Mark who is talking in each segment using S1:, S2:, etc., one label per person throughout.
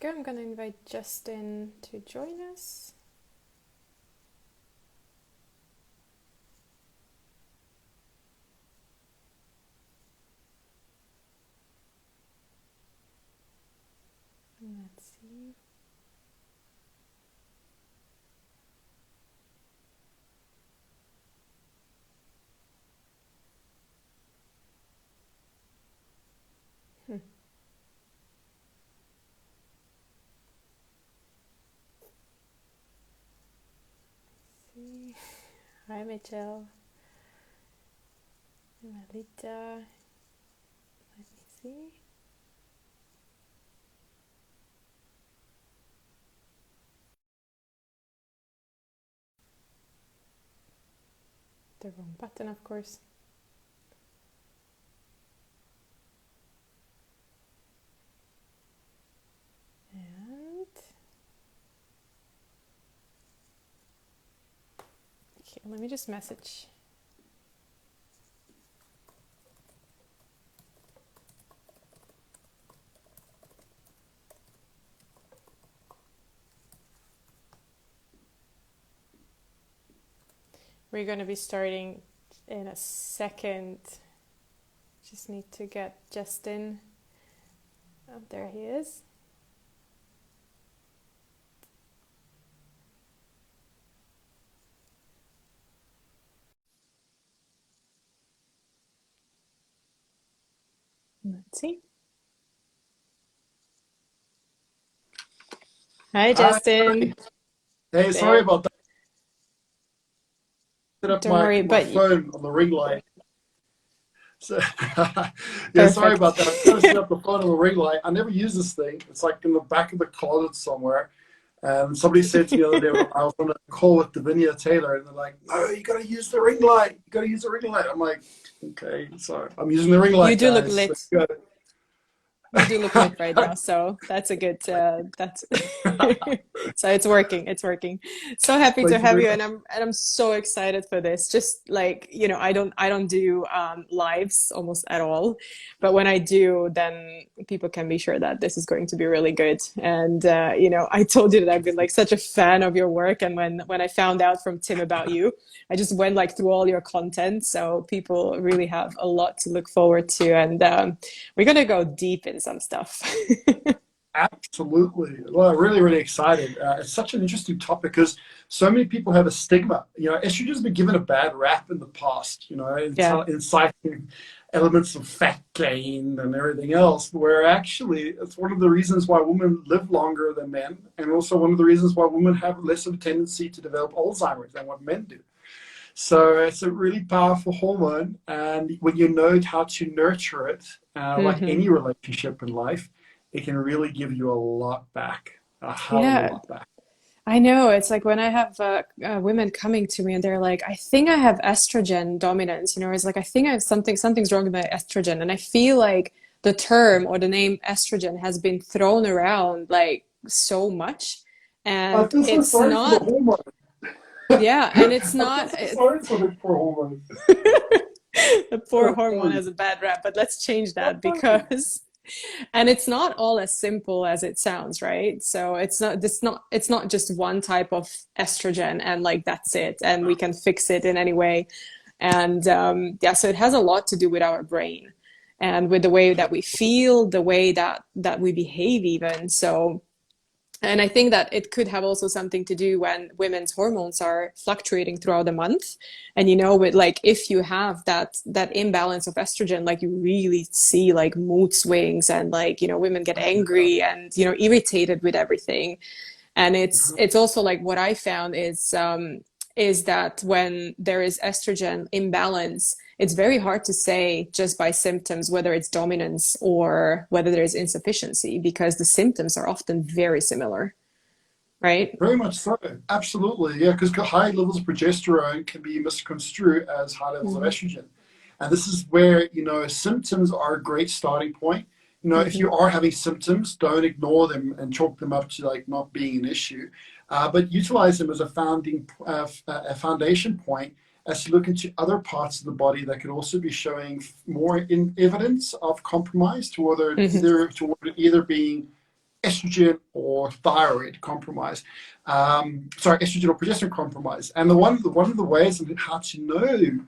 S1: go. I'm going to invite Justin to join us. Let's see. Hmm. See. Hi, Mitchell. Malita. Let me see. The wrong button, of course. And okay, let me just message. We're going to be starting in a second. Just need to get Justin. Oh, there he is. Let's see. Hi,
S2: Hi.
S1: Justin.
S2: Hey, sorry
S1: There.
S2: about that. Set up
S1: Don't
S2: my
S1: worry,
S2: my
S1: but
S2: phone on the ring light. So yeah, sorry
S1: perfect.
S2: about that. I'm trying to set up the phone on the ring light. I never use this thing. It's like in the back of the closet somewhere. And somebody said to me the other day when I was on a call with Davinia Taylor, and they're like, "No, you got to use the ring light. You got to use the ring light." I'm like, "Okay, so I'm using the ring
S1: You
S2: light,
S1: do look
S2: guys."
S1: lit.
S2: So,
S1: You do look lit right now, so that's a good that's so it's working. It's working. So happy to
S2: Thank you
S1: have
S2: very
S1: you,
S2: much.
S1: and I'm so excited for this. Just like, I don't do lives almost at all, but when I do, then people can be sure that this is going to be really good. And I told you that I've been like such a fan of your work, and when I found out from Tim about you, I just went like through all your content, so people really have a lot to look forward to, and we're gonna go deep in some stuff.
S2: Absolutely. Well, I'm really, really excited. It's such an interesting topic because so many people have a stigma. Estrogen's been given a bad rap in the past,
S1: Yeah.
S2: inciting elements of fat gain and everything else, where actually it's one of the reasons why women live longer than men, and also one of the reasons why women have less of a tendency to develop Alzheimer's than what men do. So it's a really powerful hormone, and when you know how to nurture it, like
S1: Hmm.
S2: any relationship in life, it can really give you a lot back, a hell of a
S1: Yeah,
S2: lot back.
S1: I know. It's like when I have women coming to me and they're like, I think I have estrogen dominance, it's like, I think I have something's wrong with my estrogen. And I feel like the term or the name estrogen has been thrown around like so much.
S2: I
S1: And
S2: feel so
S1: it's
S2: sorry for the
S1: not,
S2: hormone.
S1: yeah, and it's
S2: I feel
S1: not,
S2: so sorry for the poor hormone.
S1: the poor
S2: Oh,
S1: hormone
S2: sorry.
S1: has a bad rap, but let's change that because and it's not all as simple as it sounds, right? So it's not just one type of estrogen and like that's it and we can fix it in any way. And yeah, so it has a lot to do with our brain and with the way that we feel, the way that we behave even. So and I think that it could have also something to do when women's hormones are fluctuating throughout the month. And with like if you have that imbalance of estrogen, like you really see like mood swings and like, women get angry and, irritated with everything. And it's also like what I found is that when there is estrogen imbalance, it's very hard to say just by symptoms whether it's dominance or whether there's insufficiency because the symptoms are often very similar, right?
S2: Very much so. Absolutely. Yeah, because high levels of progesterone can be misconstrued as high levels of
S1: Mm-hmm.
S2: estrogen. And this is where, symptoms are a great starting point. If
S1: Mm-hmm.
S2: you are having symptoms, don't ignore them and chalk them up to like not being an issue, but utilize them as a foundation point as you look into other parts of the body that could also be showing more in evidence of compromise toward
S1: Mm-hmm.
S2: either being estrogen or thyroid compromise. Sorry, estrogen or progesterone compromise. And one of the ways and how to know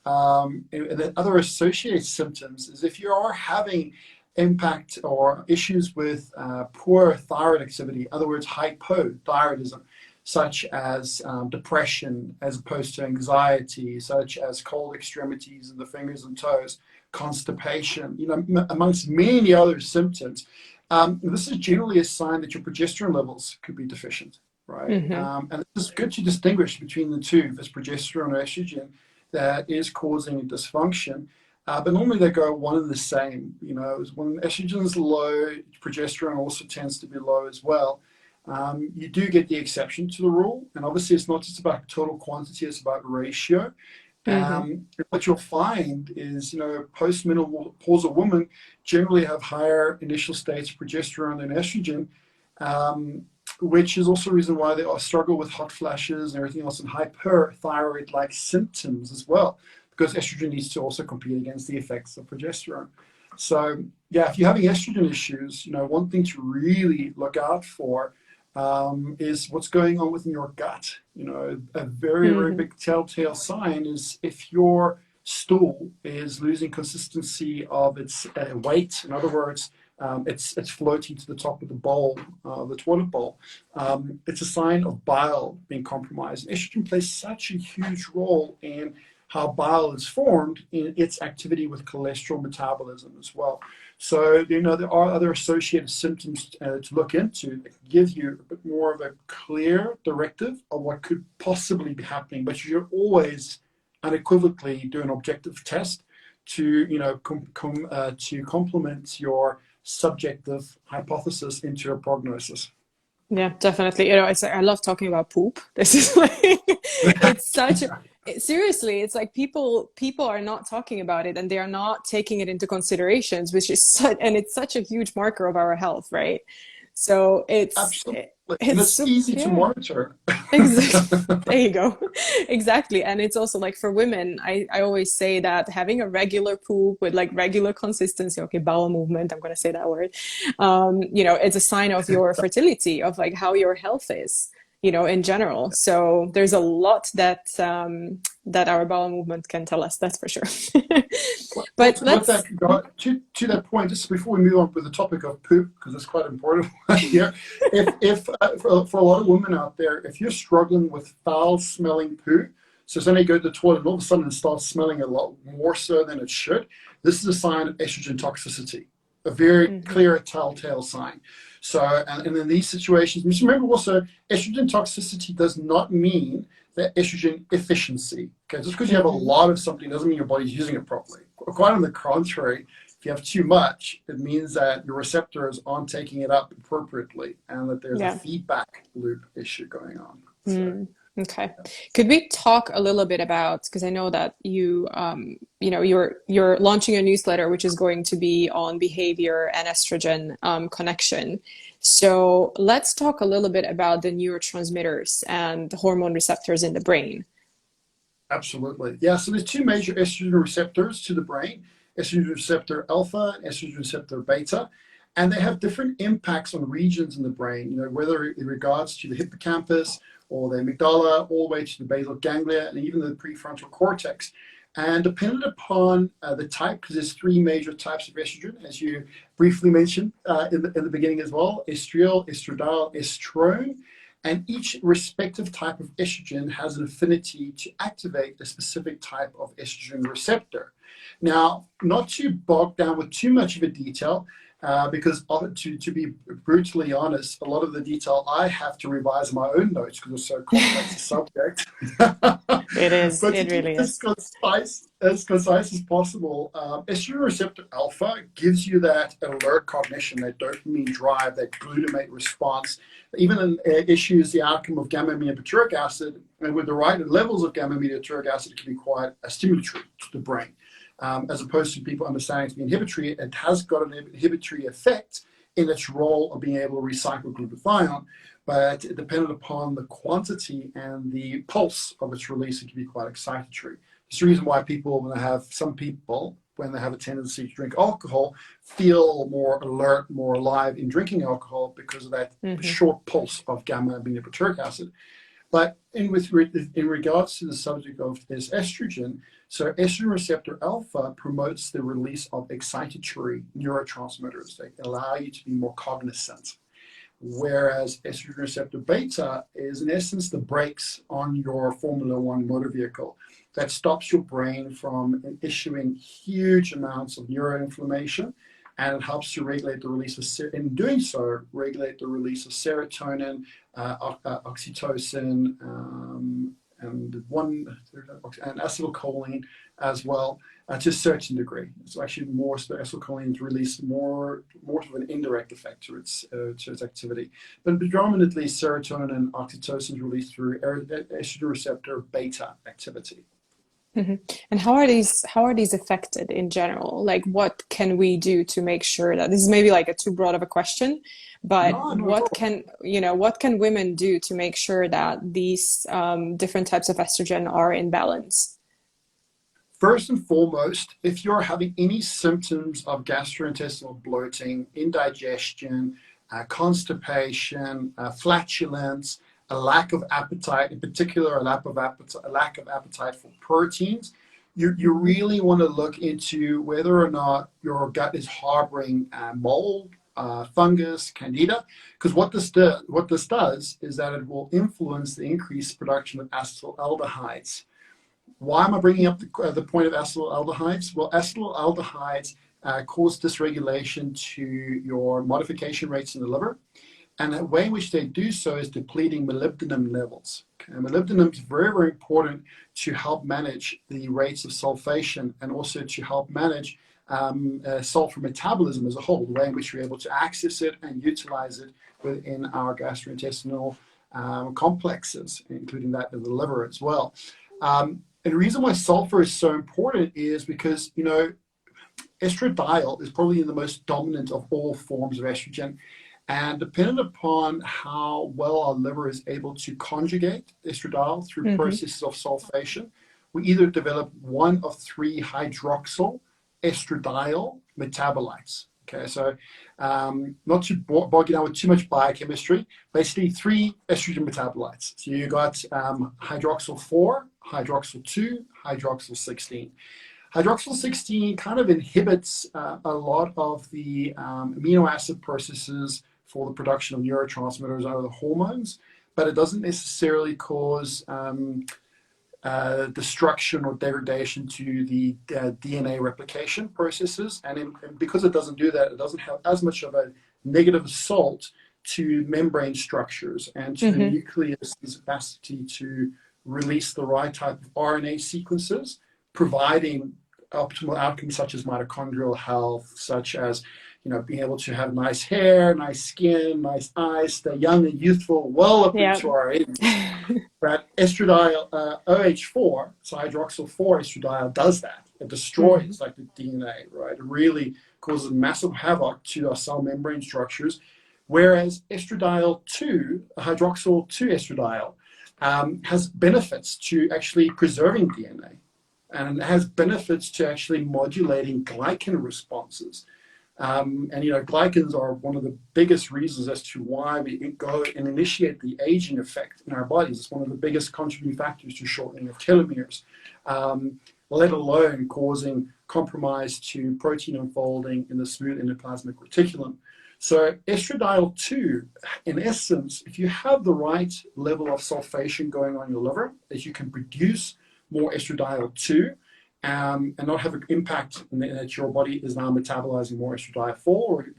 S2: and the other associated symptoms is if you are having impact or issues with poor thyroid activity, in other words, hypothyroidism, such as depression as opposed to anxiety, such as cold extremities in the fingers and toes, constipation, amongst many other symptoms. This is generally a sign that your progesterone levels could be deficient, right?
S1: Mm-hmm.
S2: And it's good to distinguish between the two, if it's progesterone or estrogen that is causing dysfunction. But normally they go one and the same. When estrogen is low, progesterone also tends to be low as well. You do get the exception to the rule, and obviously it's not just about total quantity, it's about ratio.
S1: Mm-hmm.
S2: What you'll find is, postmenopausal women generally have higher initial states of progesterone than estrogen, which is also a reason why they struggle with hot flashes and everything else and hyperthyroid-like symptoms as well, because estrogen needs to also compete against the effects of progesterone. So, yeah, if you're having estrogen issues, one thing to really look out for is what's going on within your gut. A very, very
S1: Mm-hmm.
S2: big telltale sign is if your stool is losing consistency of its weight. In other words, it's floating to the top of the bowl, the toilet bowl. It's a sign of bile being compromised. Estrogen plays such a huge role in how bile is formed in its activity with cholesterol metabolism as well. So, there are other associated symptoms to look into that give you a bit more of a clear directive of what could possibly be happening. But you should always unequivocally do an objective test to, to complement your subjective hypothesis into a prognosis.
S1: Yeah, definitely. I love talking about poop. This is like it's such a seriously, it's like people are not talking about it and they are not taking it into considerations, which is it's such a huge marker of our health, right? So
S2: Absolutely. And
S1: it's
S2: it's
S1: so
S2: easy to
S1: yeah.
S2: monitor.
S1: Exactly. There you go. Exactly. And it's also like for women, I always say that having a regular poop with like regular consistency, okay, bowel movement, I'm going to say that word, it's a sign of your fertility, of like how your health is, in general. So there's a lot that our bowel movement can tell us, that's for sure.
S2: Well,
S1: But
S2: with
S1: let's,
S2: that regard, to that point, just before we move on with the topic of poop, because it's quite important here, if for a lot of women out there, if you're struggling with foul smelling poo, so suddenly you go to the toilet and all of a sudden it starts smelling a lot more so than it should, this is a sign of estrogen toxicity, a very
S1: Mhm.
S2: clear telltale sign. So, and in these situations, just remember also, estrogen toxicity does not mean that estrogen efficiency. Okay, just because you have a
S1: Mhm.
S2: lot of something doesn't mean your body's using it properly. Quite on the contrary, if you have too much, it means that your receptors aren't taking it up appropriately and that there's a
S1: Yeah.
S2: feedback loop issue going on. So,
S1: Mm, okay. Could we talk a little bit about, because I know that you're launching a newsletter which is going to be on behavior and estrogen connection. So let's talk a little bit about the neurotransmitters and hormone receptors in the brain.
S2: absolutely. Yeah, so there's two major estrogen receptors to the brain, estrogen receptor alpha and estrogen receptor beta. And they have different impacts on regions in the brain, whether in regards to the hippocampus or the amygdala, all the way to the basal ganglia and even the prefrontal cortex. And dependent upon the type, because there's three major types of estrogen, as you briefly mentioned in the beginning as well, estriol, estradiol, estrone. And each respective type of estrogen has an affinity to activate a specific type of estrogen receptor. Now, not to bog down with too much of a detail, because to be brutally honest, a lot of the detail I have to revise my own notes because it's so complex a subject.
S1: It is.
S2: But to
S1: It
S2: keep
S1: really
S2: it
S1: is.
S2: as concise as possible, estrogen receptor alpha gives you that alert cognition, that dopamine drive, that glutamate response, even in, issues the outcome of gamma aminobutyric acid, and with the right levels of gamma aminobutyric acid, it can be quite stimulatory to the brain. As opposed to people understanding it to be inhibitory, it has got an inhibitory effect in its role of being able to recycle glutathione, but dependent upon the quantity and the pulse of its release, it can be quite excitatory. It's the reason why people, when they have some people when they have a tendency to drink alcohol, feel more alert, more alive in drinking alcohol because of that short pulse of gamma-aminobutyric acid. But in regards to the subject of this estrogen, so estrogen receptor alpha promotes the release of excitatory neurotransmitters that allow you to be more cognizant. Whereas estrogen receptor beta is in essence the brakes on your Formula One motor vehicle that stops your brain from issuing huge amounts of neuroinflammation, and it helps to regulate the release of, in doing so, regulate the release of serotonin, oxytocin, and acetylcholine as well, to a certain degree. So actually more so acetylcholine release more of an indirect effect to its activity. But predominantly serotonin and oxytocin is released through estrogen receptor beta activity.
S1: And how are these affected in general? Like, what can we do to make sure that this is maybe like a too broad of a question, but what can women do to make sure that these different types of estrogen are in balance?
S2: First and foremost, if you're having any symptoms of gastrointestinal bloating, indigestion, constipation, flatulence, a lack of appetite, in particular a lack of appetite for proteins, you really want to look into whether or not your gut is harboring mold, fungus, candida, because what this does is that it will influence the increased production of acetaldehydes. Why am I bringing up the point of acetaldehydes? Well, acetaldehydes cause dysregulation to your modification rates in the liver. And the way in which they do so is depleting molybdenum levels. Okay? And molybdenum is very, very important to help manage the rates of sulfation and also to help manage sulfur metabolism as a whole, the way in which we're able to access it and utilize it within our gastrointestinal complexes, including that of the liver as well. And the reason why sulfur is so important is because, estradiol is probably the most dominant of all forms of estrogen. And depending upon how well our liver is able to conjugate estradiol through processes of sulfation, we either develop one of three hydroxyl estradiol metabolites. Okay, so not to bog you down with too much biochemistry, basically three estrogen metabolites. So you got hydroxyl 4, hydroxyl 2, hydroxyl 16. Hydroxyl 16 kind of inhibits a lot of the amino acid processes for the production of neurotransmitters or the hormones, but it doesn't necessarily cause destruction or degradation to the DNA replication processes. And because it doesn't do that, it doesn't have as much of a negative assault to membrane structures and to the nucleus's capacity to release the right type of RNA sequences, providing optimal outcomes such as mitochondrial health, such as being able to have nice hair, nice skin, nice eyes, stay young and youthful well up into our 80s. But estradiol, OH4, so hydroxyl 4 estradiol does that. It destroys like the DNA, right? It really causes massive havoc to our cell membrane structures. Whereas estradiol 2, hydroxyl 2 estradiol, has benefits to actually preserving DNA. And it has benefits to actually modulating glycan responses. And glycans are one of the biggest reasons as to why we go and initiate the aging effect in our bodies. It's one of the biggest contributing factors to shortening of telomeres, let alone causing compromise to protein unfolding in the smooth endoplasmic reticulum. So estradiol 2, in essence, if you have the right level of sulfation going on in your liver, that you can produce more estradiol 2, and not have an impact that your body is now metabolizing more estradiol 4,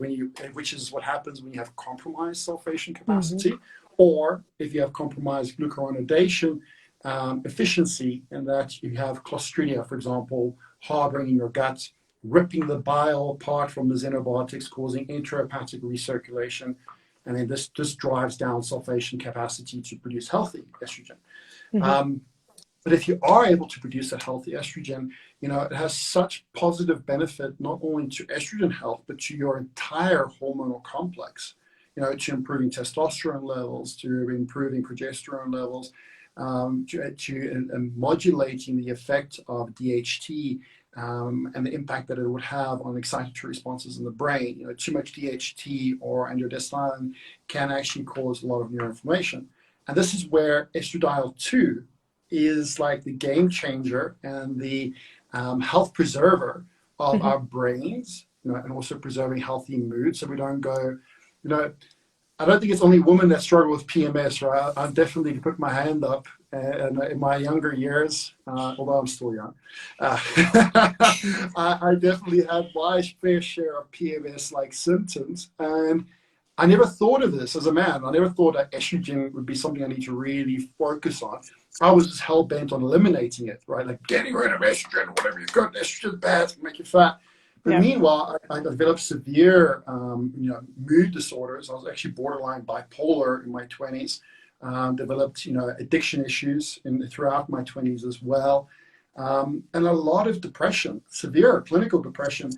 S2: which is what happens when you have compromised sulfation capacity, or if you have compromised glucuronidation efficiency, and that you have Clostridia, for example, harboring in your gut, ripping the bile apart from the xenobiotics, causing intrahepatic recirculation, and then this drives down sulfation capacity to produce healthy estrogen. But if you are able to produce a healthy estrogen, it has such positive benefit not only to estrogen health, but to your entire hormonal complex, to improving testosterone levels, to improving progesterone levels, to modulating the effect of DHT and the impact that it would have on excitatory responses in the brain. Too much DHT or androstenedione can actually cause a lot of neuroinflammation. And this is where estradiol 2 is like the game changer and the health preserver of our brains, and also preserving healthy mood, so we don't go, I don't think it's only women that struggle with PMS, right? I definitely put my hand up. And in my younger years, although I'm still young, I definitely had my fair share of PMS-like symptoms. And I never thought of this as a man. I never thought that estrogen would be something I need to really focus on. I was just hell-bent on eliminating it, right? Like getting rid of estrogen, whatever you've got, estrogen's bad, it's gonna make you fat. But meanwhile, I developed severe mood disorders. I was actually borderline bipolar in my 20s. Developed, addiction issues throughout my 20s as well, and a lot of depression, severe clinical depression.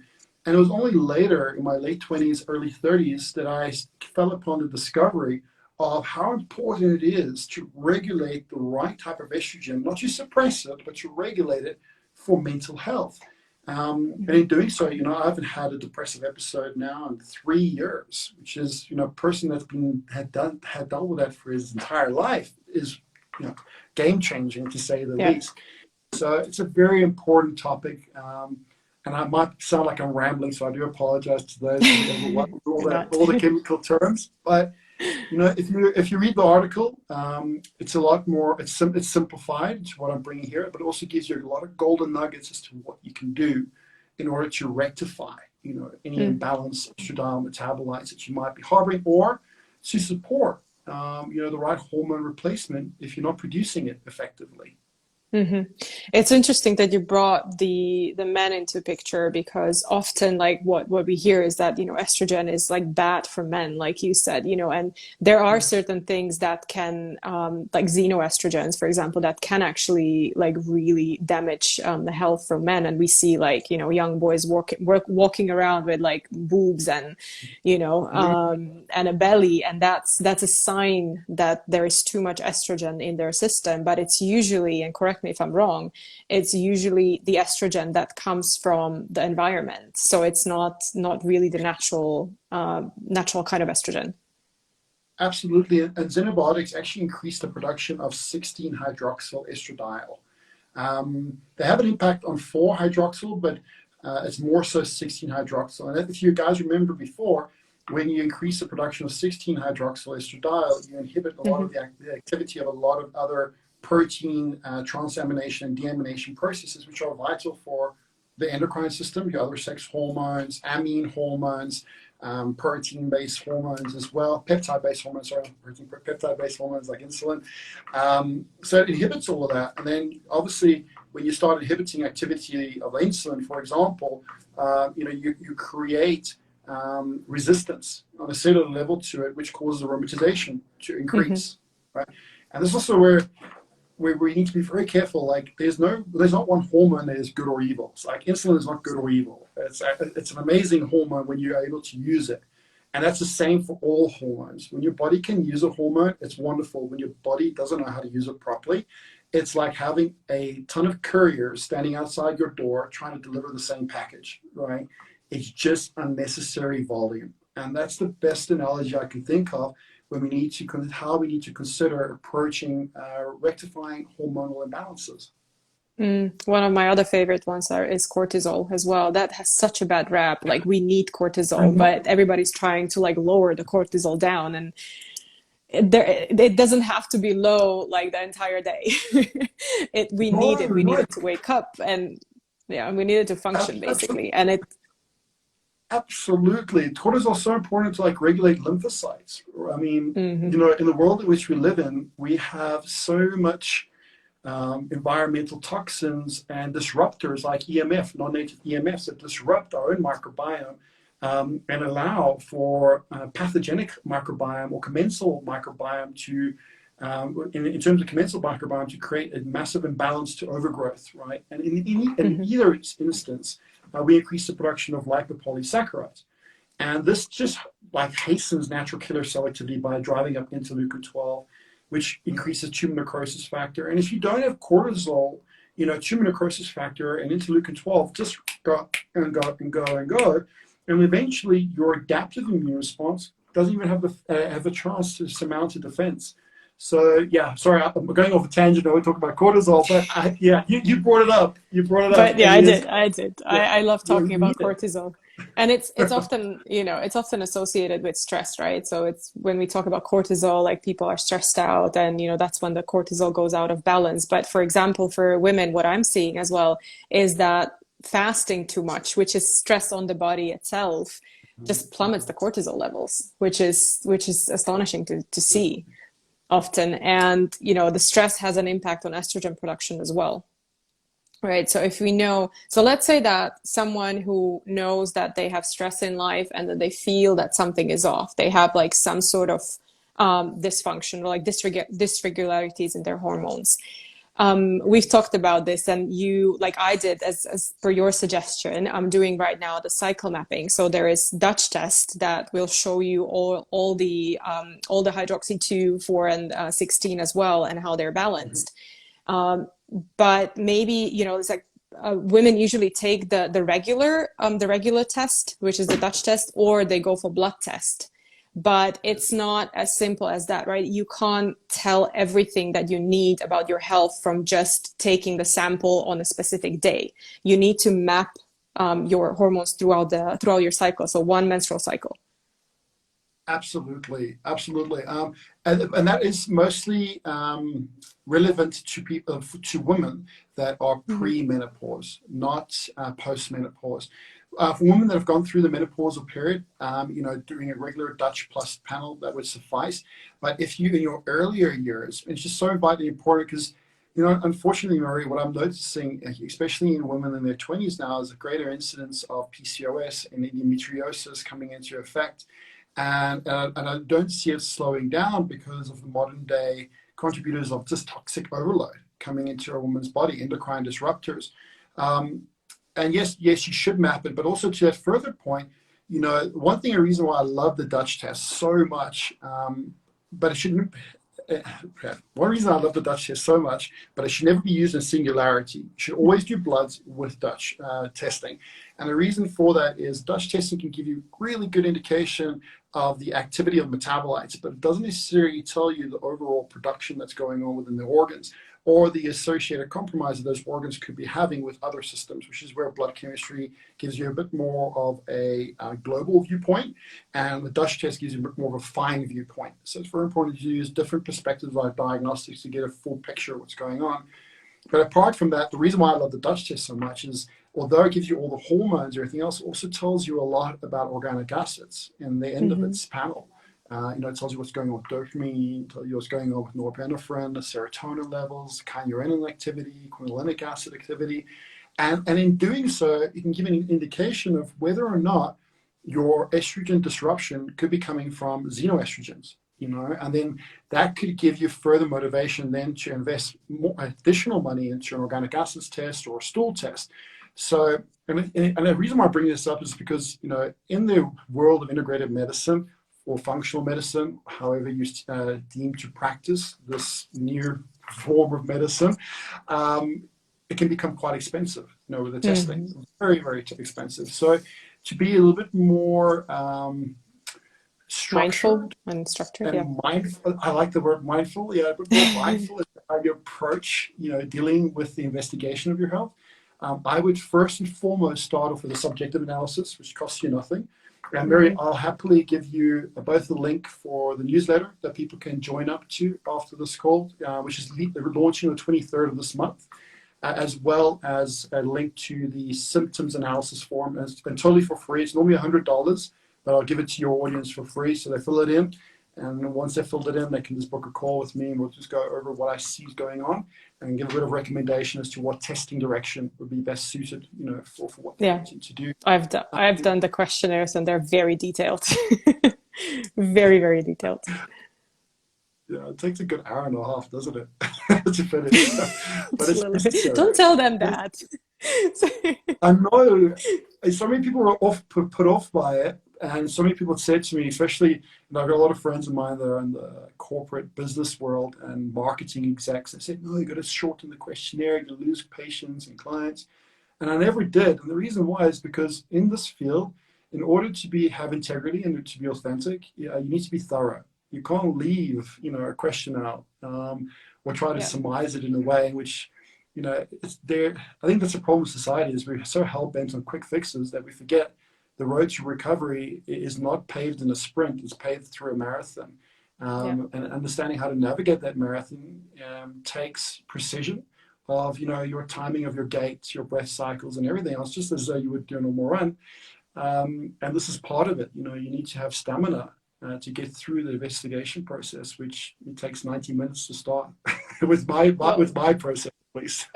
S2: And it was only later in my late 20s, early 30s that I fell upon the discovery of how important it is to regulate the right type of estrogen, not to suppress it, but to regulate it for mental health. And in doing so, I haven't had a depressive episode now in 3 years, which is, a person that's had dealt with that for his entire life is, game changing, to say the least. So it's a very important topic. And I might sound like I'm rambling, so I do apologize to those who all the chemical terms. But if you read the article, it's a lot more. It's simplified to what I'm bringing here, but it also gives you a lot of golden nuggets as to what you can do in order to rectify, any imbalanced estradiol metabolites that you might be harboring, or to support, the right hormone replacement if you're not producing it effectively.
S1: It's interesting that you brought the men into picture, because often like what we hear is that estrogen is like bad for men, like you said, and there are certain things that can like xenoestrogens, for example, that can actually like really damage the health for men. And we see like young boys walking around with like boobs and and a belly, and that's a sign that there is too much estrogen in their system. But it's usually, and correct me if I'm wrong, it's usually the estrogen that comes from the environment. So it's not really the natural kind of estrogen.
S2: Absolutely. And xenobiotics actually increase the production of 16-hydroxyl estradiol. They have an impact on 4-hydroxyl, but it's more so 16-hydroxyl. And if you guys remember before, when you increase the production of 16-hydroxyl estradiol, you inhibit a lot of the activity of a lot of other protein transamination and deamination processes, which are vital for the endocrine system, your other sex hormones, amine hormones, protein-based hormones as well, peptide-based hormones, peptide-based hormones like insulin. So it inhibits all of that. And then obviously when you start inhibiting activity of insulin, for example, you create resistance on a cellular level to it, which causes aromatization to increase, right? And this is also where we need to be very careful. Like there's not one hormone that is good or evil. It's like insulin is not good or evil. It's an amazing hormone when you're able to use it. And that's the same for all hormones. When your body can use a hormone, it's wonderful. When your body doesn't know how to use it properly, it's like having a ton of couriers standing outside your door trying to deliver the same package, right? It's just unnecessary volume. And that's the best analogy I can think of when we need to consider approaching rectifying hormonal imbalances.
S1: One of my other favorite ones is cortisol as well. That has such a bad rap. Like we need cortisol, but everybody's trying to like lower the cortisol down, and it doesn't have to be low like the entire day. We need it. We need it to wake up, and we need it to function basically. And it
S2: absolutely, cortisol is so important to like regulate lymphocytes. I mean, in the world in which we live in, we have so much environmental toxins and disruptors like EMF, non-native EMFs, that disrupt our own microbiome and allow for pathogenic microbiome or commensal microbiome to, in terms of commensal microbiome, to create a massive imbalance to overgrowth, right? And in either instance, we increase the production of lipopolysaccharides. And this just like hastens natural killer cell activity by driving up interleukin-12, which increases tumor necrosis factor. And if you don't have cortisol, tumor necrosis factor and interleukin 12 just go and go and go and go. And eventually your adaptive immune response doesn't even have a chance to mount a defense. So yeah, sorry, I'm going off a tangent. I would talk about cortisol, but yeah, you brought it up. You brought it up.
S1: But yeah,
S2: And
S1: I
S2: it is,
S1: did. I did.
S2: yeah,
S1: I love talking
S2: you
S1: about
S2: need
S1: cortisol. And it's often, it's often associated with stress, right? So it's when we talk about cortisol, like people are stressed out and, that's when the cortisol goes out of balance. But for example, for women, what I'm seeing as well is that fasting too much, which is stress on the body itself, just plummets the cortisol levels, which is astonishing to see often. And, the stress has an impact on estrogen production as well. Right. So if we know, so let's say that someone who knows that they have stress in life and that they feel that something is off, they have like some sort of dysfunction or like dysregularities in their hormones. We've talked about this, and you, like I did, as per your suggestion, I'm doing right now the cycle mapping. So there is Dutch test that will show you all the hydroxy 2, 4, and 16 as well, and how they're balanced. But maybe, it's like women usually take the regular test, which is the Dutch test, or they go for blood test. But it's not as simple as that, right? You can't tell everything that you need about your health from just taking the sample on a specific day. You need to map your hormones throughout your cycle, so one menstrual cycle.
S2: Absolutely, absolutely, and that is mostly relevant to people, to women that are pre-menopause, not post-menopause. For women that have gone through the menopausal period, doing a regular Dutch plus panel, that would suffice. But if you in your earlier years, it's just so vitally important because, unfortunately, Marie, what I'm noticing, especially in women in their 20s now, is a greater incidence of PCOS and endometriosis coming into effect. And I don't see it slowing down because of the modern day contributors of just toxic overload coming into a woman's body, endocrine disruptors. And yes, you should map it, but also to that further point, one thing, a reason why I love the Dutch test so much, but it shouldn't. One reason I love the Dutch test so much, but it should never be used in singularity. You should always do bloods with Dutch testing. And the reason for that is Dutch testing can give you really good indication of the activity of metabolites, but it doesn't necessarily tell you the overall production that's going on within the organs or the associated compromise that those organs could be having with other systems, which is where blood chemistry gives you a bit more of a global viewpoint, and the Dutch test gives you a bit more of a fine viewpoint. So it's very important to use different perspectives like diagnostics to get a full picture of what's going on. But apart from that, the reason why I love the Dutch test so much is, although it gives you all the hormones and everything else, it also tells you a lot about organic acids in the end of its panel. It tells you what's going on with dopamine, tells you what's going on with norepinephrine, the serotonin levels, kynurenine activity, quinolinic acid activity. And in doing so, you can give an indication of whether or not your estrogen disruption could be coming from xenoestrogens, and then that could give you further motivation then to invest more additional money into an organic acids test or a stool test. So, and the reason why I bring this up is because, in the world of integrative medicine, or functional medicine, however you deem to practice this new form of medicine, it can become quite expensive, with the testing. Very, very expensive. So to be a little bit more structured
S1: and structured,
S2: and mindful, I like the word mindful, but more mindful in how you approach, dealing with the investigation of your health. I would first and foremost start off with a subjective analysis, which costs you nothing. And Mary, I'll happily give you both the link for the newsletter that people can join up to after this call, which is launching on the 23rd of this month, as well as a link to the symptoms analysis form. And it's totally for free. It's normally $100, but I'll give it to your audience for free. So they fill it in. And once they've filled it in, they can just book a call with me, and we'll just go over what I see is going on and give a bit of recommendation as to what testing direction would be best suited, for what they need to do.
S1: I've done the questionnaires, and they're very detailed, very, very detailed.
S2: Yeah, it takes a good hour and a half, doesn't it, to finish? But it's necessary.
S1: Don't tell them that.
S2: I know so many people are put off by it. And so many people said to me, especially, I've got a lot of friends of mine that are in the corporate business world and marketing execs. They said, no, you got to shorten the questionnaire, you're going to lose patients and clients. And I never did. And the reason why is because in this field, in order to have integrity and to be authentic, you need to be thorough. You can't leave, a question out, or try to
S1: Yeah.
S2: surmise it in a way in which, it's there. I think that's a problem with society, is we're so hell bent on quick fixes that we forget the road to recovery is not paved in a sprint; it's paved through a marathon.
S1: Yeah.
S2: And understanding how to navigate that marathon takes precision of your timing of your gaits, your breath cycles, and everything else, just as though you would do a normal run. And this is part of it. You need to have stamina to get through the investigation process, which it takes 90 minutes to start with
S1: Well,
S2: my process, at least.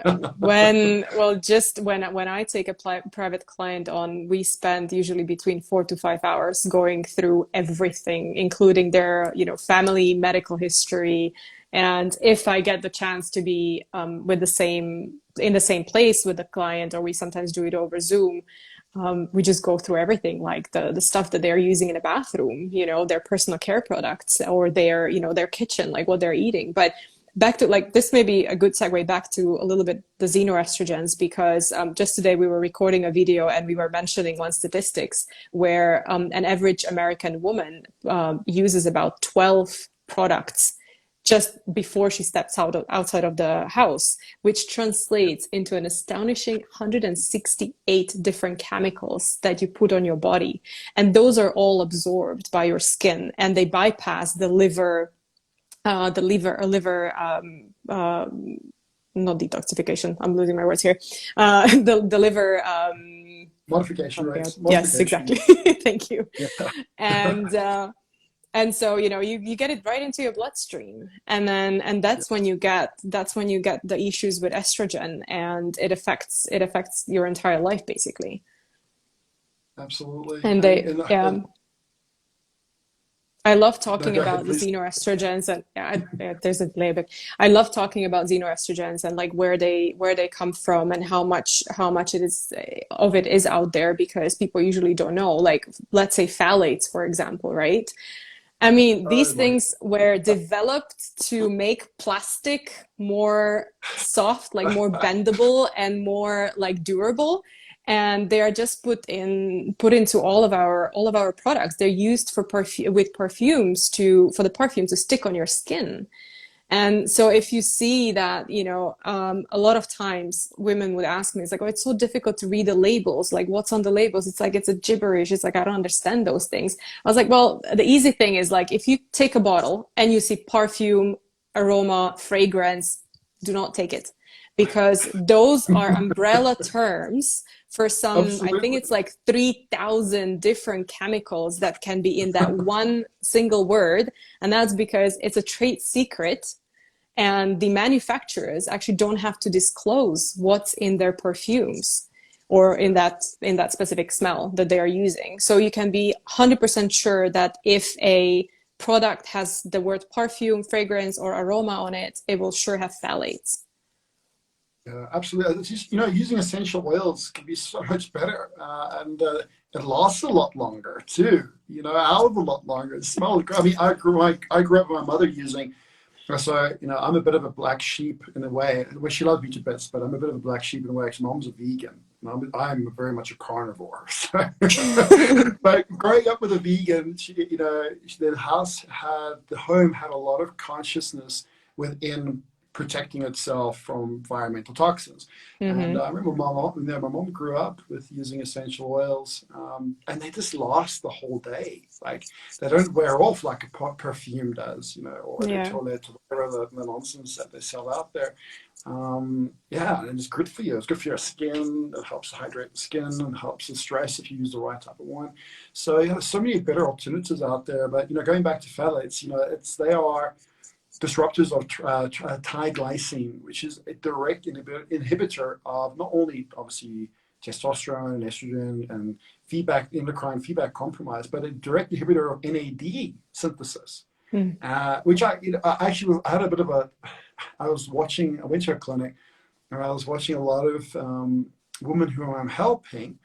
S1: just when I take a private client on, we spend usually between 4 to 5 hours going through everything, including their, family, medical history. And if I get the chance to be in the same place with the client, or we sometimes do it over Zoom, we just go through everything, like the stuff that they're using in a bathroom, their personal care products, or their kitchen, like what they're eating. But back to, like, this may be a good segue back to a little bit the xenoestrogens, because just today we were recording a video and we were mentioning one statistics where an average American woman uses about 12 products just before she steps outside of the house, which translates into an astonishing 168 different chemicals that you put on your body. And those are all absorbed by your skin, and they bypass the liver, not detoxification. I'm losing my words here. The liver.
S2: Modification rates.
S1: Yes,
S2: Modification.
S1: exactly. Thank you.
S2: Yeah.
S1: And so you get it right into your bloodstream, and
S2: Yeah,
S1: that's when you get the issues with estrogen, and it affects your entire life basically.
S2: absolutely.
S1: And
S2: And,
S1: they
S2: and, and
S1: I love
S2: no,
S1: talking
S2: go ahead,
S1: about the
S2: please.
S1: xenoestrogens, and there's a delay, but I love talking about xenoestrogens and like where they come from, and how much it is out there, because people usually don't know. Like, let's say phthalates, for example, right? I mean,
S2: Oh
S1: these
S2: my.
S1: things were developed to make plastic more soft, like more bendable and more like durable. And they are just put into all of our products. They're used for perfumes for the perfume to stick on your skin. And so if you see that, a lot of times women would ask me, it's like, oh, it's so difficult to read the labels. Like, what's on the labels? It's like, it's a gibberish. It's like, I don't understand those things. I was like, well, the easy thing is, like, if you take a bottle and you see perfume, aroma, fragrance, do not take it, because those are umbrella terms for some, I think
S2: Absolutely.
S1: it's like 3,000 different chemicals that can be in that one single word. And that's because it's a trade secret, and the manufacturers actually don't have to disclose what's in their perfumes, or in that specific smell that they are using. So you can be 100% sure that if a product has the word perfume, fragrance, or aroma on it, it will sure have phthalates.
S2: Yeah, absolutely. It's just, using essential oils can be so much better, and it lasts a lot longer too. A hell of a lot longer. It smells. I mean, I grew up with my mother using. So, I'm a bit of a black sheep in a way. Well, she loves me to bits, but I'm a bit of a black sheep in a way because mom's a vegan. And I'm very much a carnivore. So. But growing up with a vegan, the home had a lot of consciousness within protecting itself from environmental toxins. And
S1: Mm-hmm.
S2: I remember my mom grew up with using essential oils, and they just last the whole day. Like, they don't wear off like a perfume does, or the
S1: Yeah.
S2: toilet, or whatever the nonsense that they sell out there. Yeah, and it's good for you. It's good for your skin. It helps to hydrate the skin and helps with stress if you use the right type of one. So, there's so many better alternatives out there. But, going back to phthalates, they are disruptors of glycine, which is a direct inhibitor of not only obviously testosterone and estrogen and endocrine feedback compromise, but a direct inhibitor of NAD synthesis.
S1: Mm.
S2: Which I actually I had a bit of a. I went to a clinic, and I was watching a lot of women who I'm helping.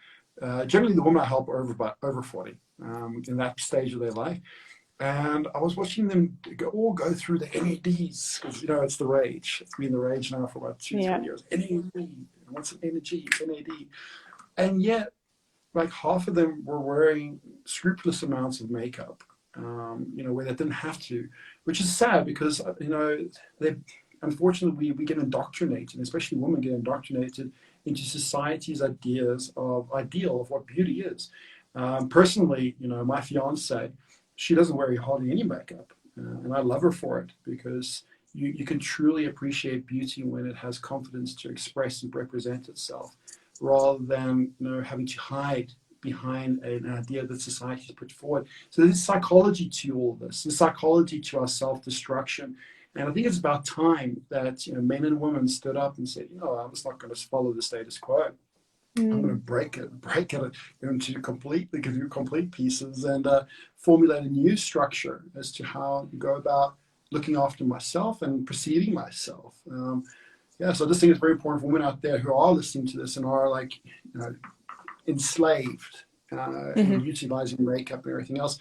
S2: Generally, the women I help are over 40. in that stage of their life. And I was watching them all go through the NADs because, it's the rage. It's been the rage now for about two,
S1: Yeah.
S2: 3 years. NAD, I want some energy, NAD. And yet, like half of them were wearing scrupulous amounts of makeup, where they didn't have to, which is sad because, they unfortunately we get indoctrinated, especially women get indoctrinated into society's ideal of what beauty is. Personally, my fiance, she doesn't wear hardly any makeup, and I love her for it because you can truly appreciate beauty when it has confidence to express and represent itself, rather than having to hide behind an idea that society has put forward. So there's psychology to all this, the psychology to our self-destruction. And I think it's about time that men and women stood up and said, I'm just not going to follow the status quo. I'm going to
S1: Mm.
S2: break it into complete pieces and formulate a new structure as to how you go about looking after myself and perceiving myself. Yeah, so I just think it's very important for women out there who are listening to this and are like, enslaved in
S1: Hmm.
S2: utilizing makeup and everything else.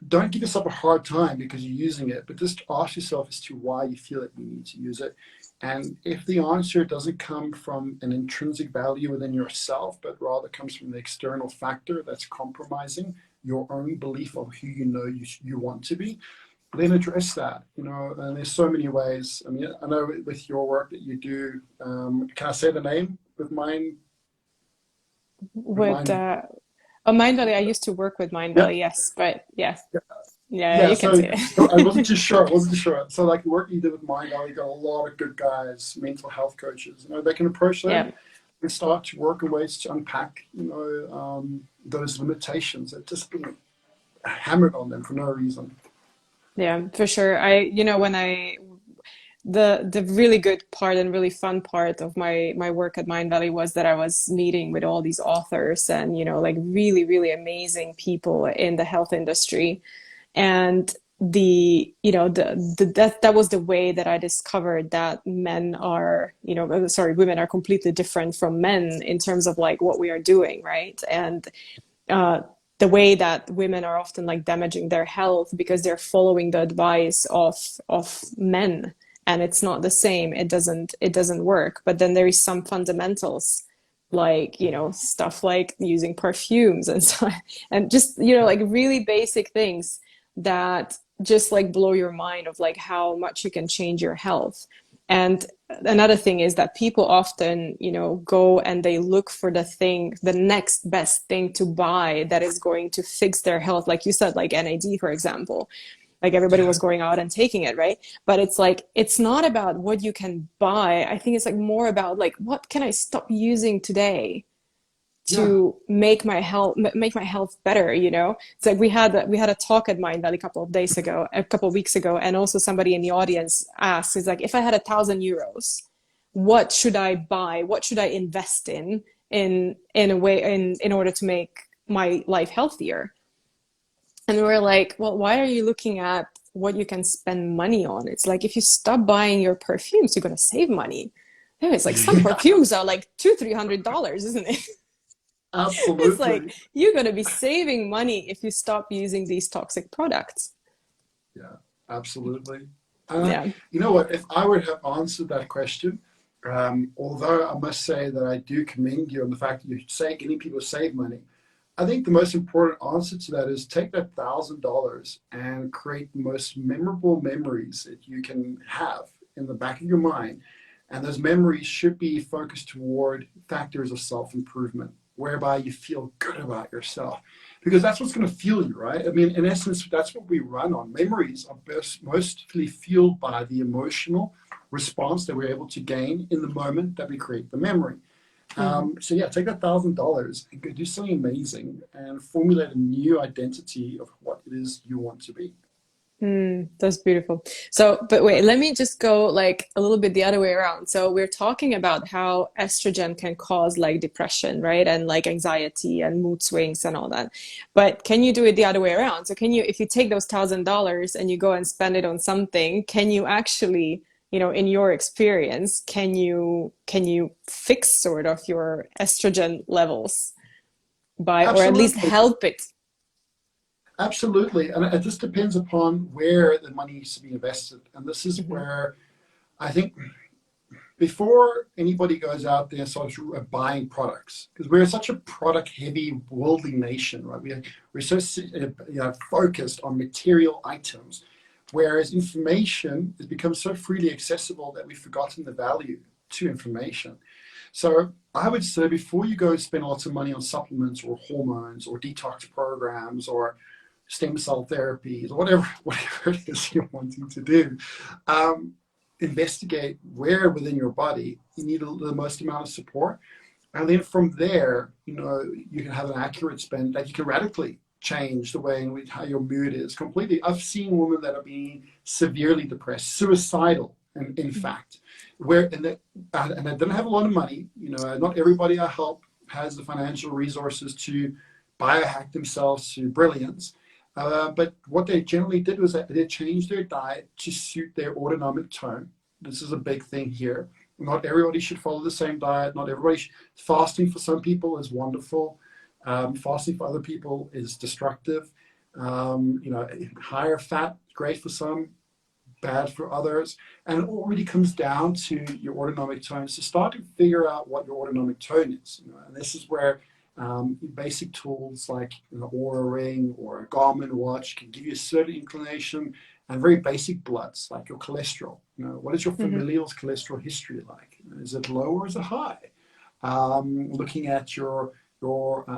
S2: Don't give yourself a hard time because you're using it, but just ask yourself as to why you feel that you need to use it. And if the answer doesn't come from an intrinsic value within yourself, but rather comes from the external factor that's compromising your own belief of who you want to be, then address that. And there's so many ways. I mean, I know with your work that you do. Can I say the name with mine? With
S1: With
S2: mine?
S1: Mindvalley, I used to work with
S2: Yeah.
S1: Mindvalley, yes, but yes, yeah,
S2: Yeah,
S1: you can
S2: so
S1: say
S2: I wasn't
S1: it.
S2: too sure. I wasn't too sure. So, like the work you did with Mind Valley, you got a lot of good guys, mental health coaches. They can approach them
S1: Yeah,
S2: and start to work in ways to unpack, those limitations that just been hammered on them for no reason.
S1: yeah, for sure. When the really good part and really fun part of my work at Mindvalley was that I was meeting with all these authors and like really really amazing people in the health industry, and that was the way that I discovered that women are completely different from men in terms of like what we are doing, right? And uh, the way that women are often like damaging their health because they're following the advice of men, and it's not the same. It doesn't work. But then there is some fundamentals like stuff like using perfumes and so and just
S2: Yeah.
S1: like really basic things that just like blow your mind of like how much you can change your health. And another thing is that people often, go and they look for the next best thing to buy that is going to fix their health. Like you said, like NAD, for example, like everybody
S2: Yeah.
S1: was going out and taking it, right? But it's like, it's not about what you can buy. I think it's like more about like, what can I stop using today
S2: Yeah.
S1: to make my health better. It's like we had a talk at Mind Valley a couple of weeks ago, and also somebody in the audience asked, is like, if I had 1,000 euros, what should I buy, what should I invest in a way in order to make my life healthier? And we're like, well, why are you looking at what you can spend money on? It's like, if you stop buying your perfumes, you're going to save money. Yeah, it's like some
S2: Yeah.
S1: perfumes are like $200-300, isn't it? It's like
S2: Absolutely.
S1: you're going to be saving money if you stop using these toxic products.
S2: Yeah. Absolutely. And
S1: Yeah.
S2: you know what? If I would have answered that question, although I must say that I do commend you on the fact that you're saying getting people to save money, I think the most important answer to that is take that $1,000 and create the most memorable memories that you can have in the back of your mind. And those memories should be focused toward factors of self improvement, whereby you feel good about yourself. Because that's what's going to fuel you, right? I mean, in essence, that's what we run on. Memories are mostly fueled by the emotional response that we're able to gain in the moment that we create the memory.
S1: Mm-hmm.
S2: So yeah, take that $1,000 and go do something amazing and formulate a new identity of what it is you want to be.
S1: That's beautiful. So, but wait, let me just go like a little bit the other way around. So we're talking about how estrogen can cause like depression, right? And like anxiety and mood swings and all that. But can you do it the other way around? So if you take those $1,000 and you go and spend it on something, can you actually, in your experience, can you fix sort of your estrogen levels by, or at least
S2: Absolutely.
S1: help it?
S2: Absolutely. And it just depends upon where the money needs to be invested. And this is
S1: Hmm.
S2: where I think before anybody goes out there and starts buying products, because we're such a product heavy worldly nation, right? We're so focused on material items, whereas information has become so freely accessible that we've forgotten the value to information. So I would say before you go spend lots of money on supplements or hormones or detox programs or stem cell therapies or whatever it is you're wanting to do, um, investigate where within your body you need the most amount of support. And then from there, you can have an accurate spend that you can radically change the way in which how your mood is completely. I've seen women that are being severely depressed, suicidal, and in fact, and they don't have a lot of money. Not everybody I help has the financial resources to biohack themselves to brilliance. But what they generally did was that they changed their diet to suit their autonomic tone. This is a big thing here. Not everybody should follow the same diet. Not everybody fasting for some people is wonderful. Fasting for other people is destructive. Higher fat, great for some, bad for others. And it all really comes down to your autonomic tone. So start to figure out what your autonomic tone is. And this is where basic tools like an Oura ring or a Garmin watch can give you a certain inclination, and very basic bloods like your cholesterol. What is your
S1: Hmm.
S2: familial cholesterol history like? Is it low or is it high? Looking at your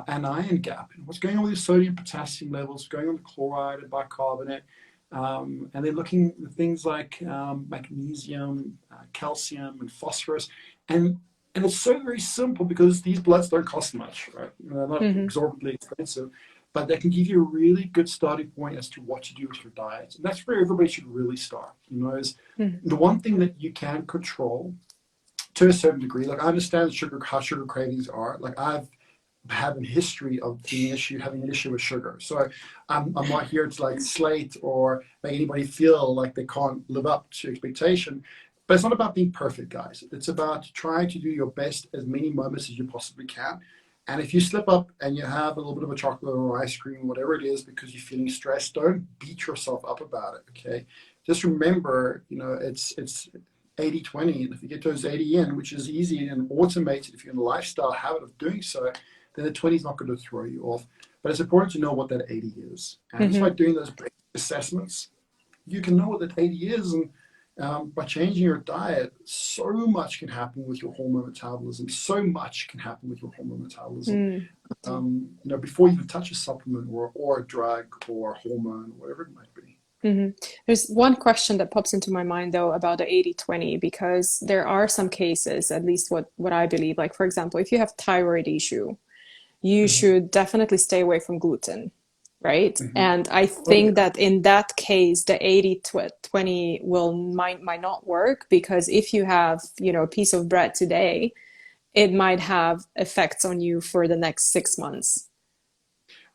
S2: anion gap, what's going on with your sodium potassium levels, what's going on with chloride and bicarbonate, and then looking at things like magnesium, calcium, and phosphorus, and and it's so very simple because these bloods don't cost much, right? They're not
S1: Hmm.
S2: exorbitantly expensive, but they can give you a really good starting point as to what to do with your diet. And that's where everybody should really start. Is
S1: Hmm.
S2: the one thing that you can control to a certain degree. Like I understand how sugar cravings are. Like I've had a history of having an issue with sugar. So I'm not here to like slate or make anybody feel like they can't live up to expectation. But it's not about being perfect, guys. It's about trying to do your best as many moments as you possibly can. And if you slip up and you have a little bit of a chocolate or ice cream, whatever it is, because you're feeling stressed, don't beat yourself up about it. Okay. Just remember, it's 80-20. And if you get those 80 in, which is easy and automated if you're in a lifestyle habit of doing so, then the 20 is not going to throw you off. But it's important to know what that 80 is. And just by
S1: Hmm.
S2: doing those assessments, you can know what that 80 is. And by changing your diet, so much can happen with your hormone metabolism. So much can happen with your hormone metabolism.
S1: Mm.
S2: Before you even touch a supplement or a drug or a hormone, whatever it might be.
S1: Hmm. There's one question that pops into my mind though about the 80-20, because there are some cases, at least what I believe, like for example, if you have thyroid issue, you
S2: Mm-hmm.
S1: should definitely stay away from gluten, right?
S2: Mm-hmm.
S1: And I
S2: Oh,
S1: think
S2: yeah.
S1: that in that case, the 80-20 might not work, because if you have, a piece of bread today, it might have effects on you for the next 6 months.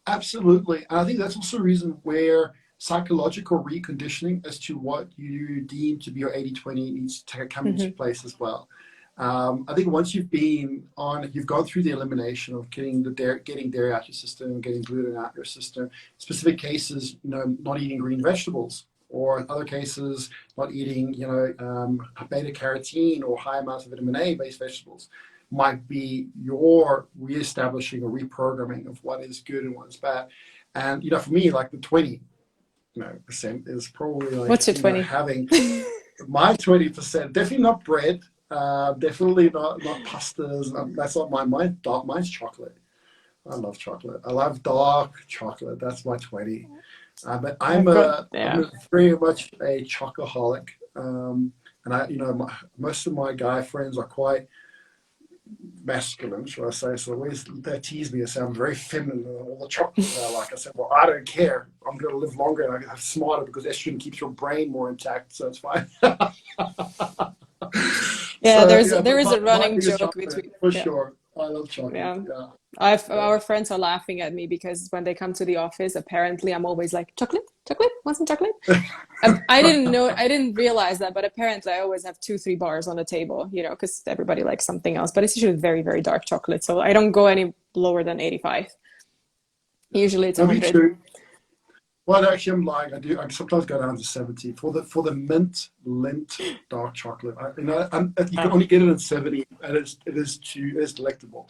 S2: Absolutely. And I think that's also a reason where psychological reconditioning as to what you deem to be your 80-20 needs to come into
S1: Hmm.
S2: place as well. I think once you've gone through the elimination of getting dairy out your system, getting gluten out your system, specific cases, not eating green vegetables, or in other cases, not eating, beta carotene or high amounts of vitamin A based vegetables might be your reestablishing or reprogramming of what is good and what is bad. And for me, like the 20 percent is probably
S1: What's
S2: like
S1: your 20?
S2: having my 20%. Definitely not bread. Definitely not pastas. That's not mine's chocolate. I love chocolate. I love dark chocolate. That's my 20. But I'm
S1: I've got,
S2: I'm
S1: yeah.
S2: very much a chocoholic. And most of my guy friends are quite masculine, shall I say. So always they tease me and say I'm very feminine and all the chocolate that I like. I said, well, I don't care. I'm going to live longer and I'm smarter because estrogen keeps your brain more intact, so it's fine.
S1: Yeah,
S2: So yeah,
S1: there
S2: but
S1: is a
S2: my
S1: running
S2: thing is
S1: joke
S2: chocolate
S1: between,
S2: for
S1: yeah,
S2: sure. I love chocolate.
S1: yeah.
S2: Yeah, yeah.
S1: Our friends are laughing at me because when they come to the office, apparently I'm always like, chocolate, chocolate, want some chocolate? I didn't realize that, but apparently I always have two, 3 bars on the table, because everybody likes something else. But it's usually very, very dark chocolate. So I don't go any lower than 85.
S2: Yeah.
S1: Usually it's
S2: No, me
S1: 100.
S2: too. Well, actually, I'm lying. I do. I sometimes go down to 70 for the mint Lindt dark chocolate. You can
S1: Uh,
S2: only get it in 70, and it is delectable.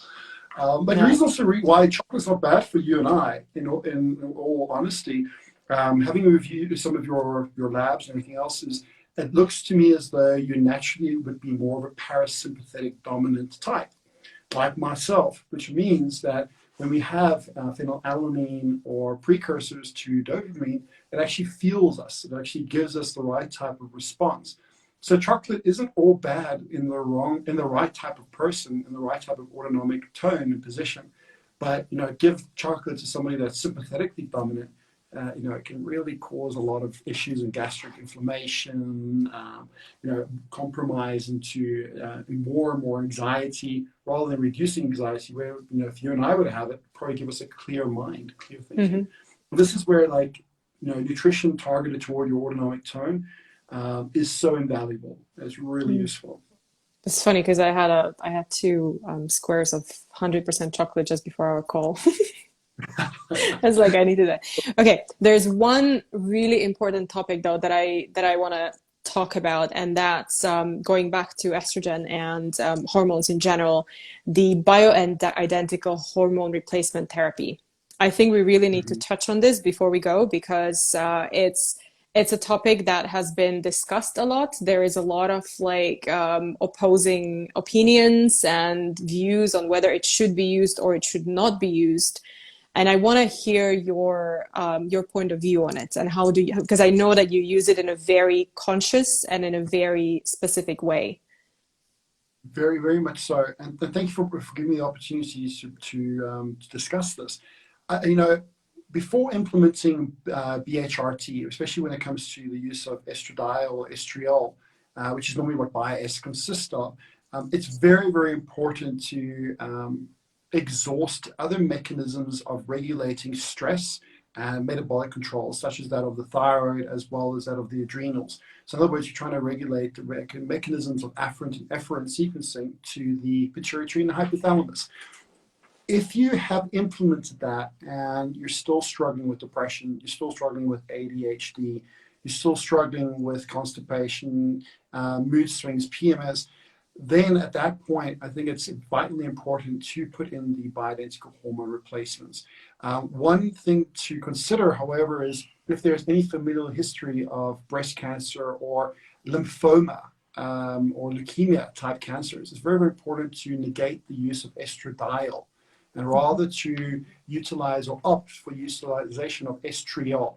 S2: But the
S1: yeah.
S2: reason also why chocolate's not bad for you and I, in all honesty, having reviewed some of your labs and everything else, is it looks to me as though you naturally would be more of a parasympathetic dominant type like myself, which means that when we have phenylalanine or precursors to dopamine, it actually fuels us. It actually gives us the right type of response. So chocolate isn't all bad in the right type of person, in the right type of autonomic tone and position. But give chocolate to somebody that's sympathetically dominant, it can really cause a lot of issues in gastric inflammation, compromise into more and more anxiety rather than reducing anxiety. Where if you and I would have it, probably give us a clear mind, clear thinking.
S1: Hmm.
S2: This is where nutrition targeted toward your autonomic tone is so invaluable. It's really useful.
S1: It's funny because I had two squares of 100% chocolate just before our call. It's like I needed that. Okay, there's one really important topic though that I want to talk about, and that's going back to estrogen and hormones in general, the bioidentical hormone replacement therapy. I think we really need to
S2: Mhm.
S1: touch on this before we go because it's a topic that has been discussed a lot. There is a lot of like opposing opinions and views on whether it should be used or it should not be used. And I want to hear your point of view on it and how do you, because I know that you use it in a very conscious and in a very specific way.
S2: Very, very much so. And thank you for giving me the opportunity to discuss this. Before implementing BHRT, especially when it comes to the use of estradiol or estriol, which is normally what BIAS consists of, it's very, very important to exhaust other mechanisms of regulating stress and metabolic control, such as that of the thyroid as well as that of the adrenals. So in other words, you're trying to regulate the mechanisms of afferent and efferent sequencing to the pituitary and the hypothalamus. If you have implemented that and you're still struggling with depression, you're still struggling with ADHD, you're still struggling with constipation, mood swings, PMS, then at that point, I think it's vitally important to put in the bioidentical hormone replacements. One thing to consider, however, is if there's any familial history of breast cancer or lymphoma or leukemia type cancers, it's very, very important to negate the use of estradiol and rather to utilize or opt for utilization of estriol.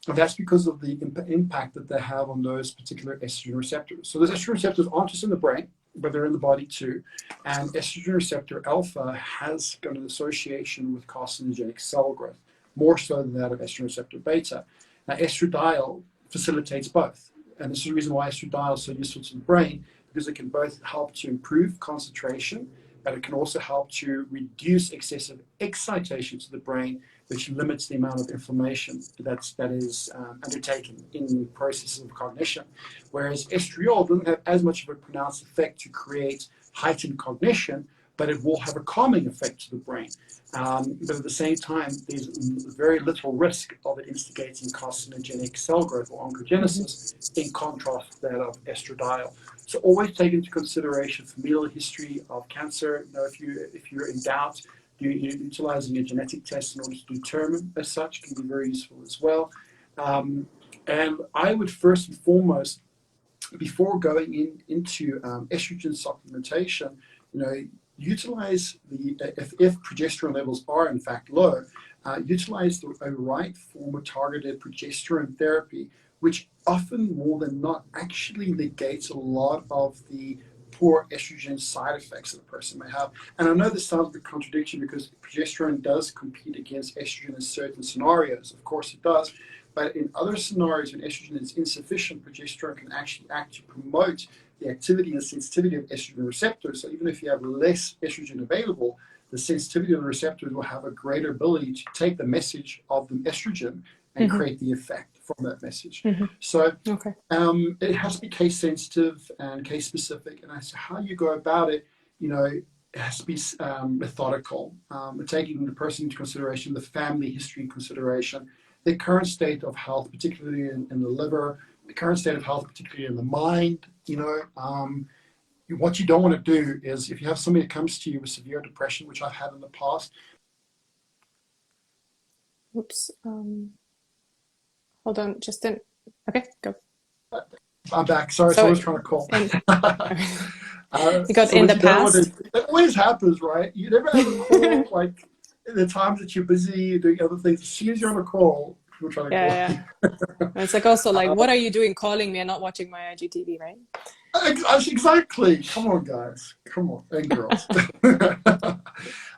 S2: And that's because of the impact that they have on those particular estrogen receptors. So those estrogen receptors aren't just in the brain, but they're in the body too. And estrogen receptor alpha has got an association with carcinogenic cell growth, more so than that of estrogen receptor beta. Now, estradiol facilitates both. And this is the reason why estradiol is so useful to the brain, because it can both help to improve concentration, but it can also help to reduce excessive excitation to the brain, which limits the amount of inflammation that is undertaken in processes of cognition. Whereas estriol doesn't have as much of a pronounced effect to create heightened cognition, but it will have a calming effect to the brain. But at the same time, there's very little risk of it instigating carcinogenic cell growth or
S1: Mhm.
S2: oncogenesis, in contrast to that of estradiol. So always take into consideration familial history of cancer. If you're in doubt, utilizing a genetic test in order to determine as such can be very useful as well. Um, and I would first and foremost, before going into estrogen supplementation, utilize if progesterone levels are in fact low, utilize a right form of targeted progesterone therapy, which often more than not actually negates a lot of the poor estrogen side effects that a person may have. And I know this sounds a bit contradictory because progesterone does compete against estrogen in certain scenarios. Of course it does. But in other scenarios, when estrogen is insufficient, progesterone can actually act to promote the activity and sensitivity of estrogen receptors. So even if you have less estrogen available, the sensitivity of the receptors will have a greater ability to take the message of the estrogen and
S1: Mhm.
S2: create the effect from that message.
S1: Mhm.
S2: So
S1: Okay.
S2: it has to be case sensitive and case specific. And as to how you go about it, it has to be methodical, taking the person into consideration, the family history in consideration, the current state of health, particularly in the liver, the current state of health, particularly in the mind. What you don't want to do is, if you have somebody that comes to you with severe depression, which I've had in the past.
S1: Oops. Hold on, just in. Okay, go.
S2: I'm back. Sorry,
S1: So,
S2: someone's trying to call.
S1: in, you got
S2: So
S1: in
S2: what
S1: the
S2: you don't want to,
S1: past.
S2: it always happens, right? You never have a call like in the times that you're busy, you're doing other things. As soon as you're on a call, people are trying to
S1: Yeah,
S2: call
S1: yeah.
S2: you.
S1: And it's like also like, what are you doing calling me and not watching my IGTV, right?
S2: Exactly. Come on, guys. Come on, and girls.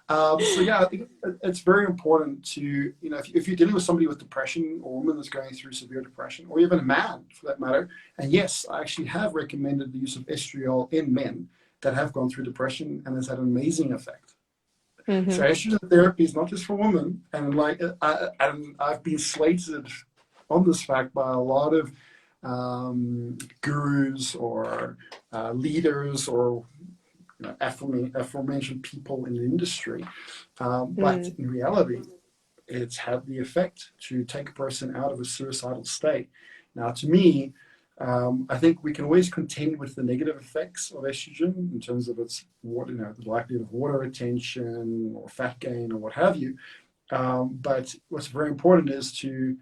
S2: So yeah, I think it's very important to, if you're dealing with somebody with depression, or a woman that's going through severe depression, or even a man for that matter. And yes, I actually have recommended the use of estriol in men that have gone through depression, and has had an amazing effect. So
S1: Mm-hmm.
S2: estrogen therapy is not just for women, and I've been slated on this fact by a lot of gurus or leaders, or aforementioned people in the industry. But
S1: Mm.
S2: in reality, it's had the effect to take a person out of a suicidal state. Now, to me, I think we can always contend with the negative effects of estrogen in terms of the likelihood of water retention or fat gain or what have you. But what's very important is to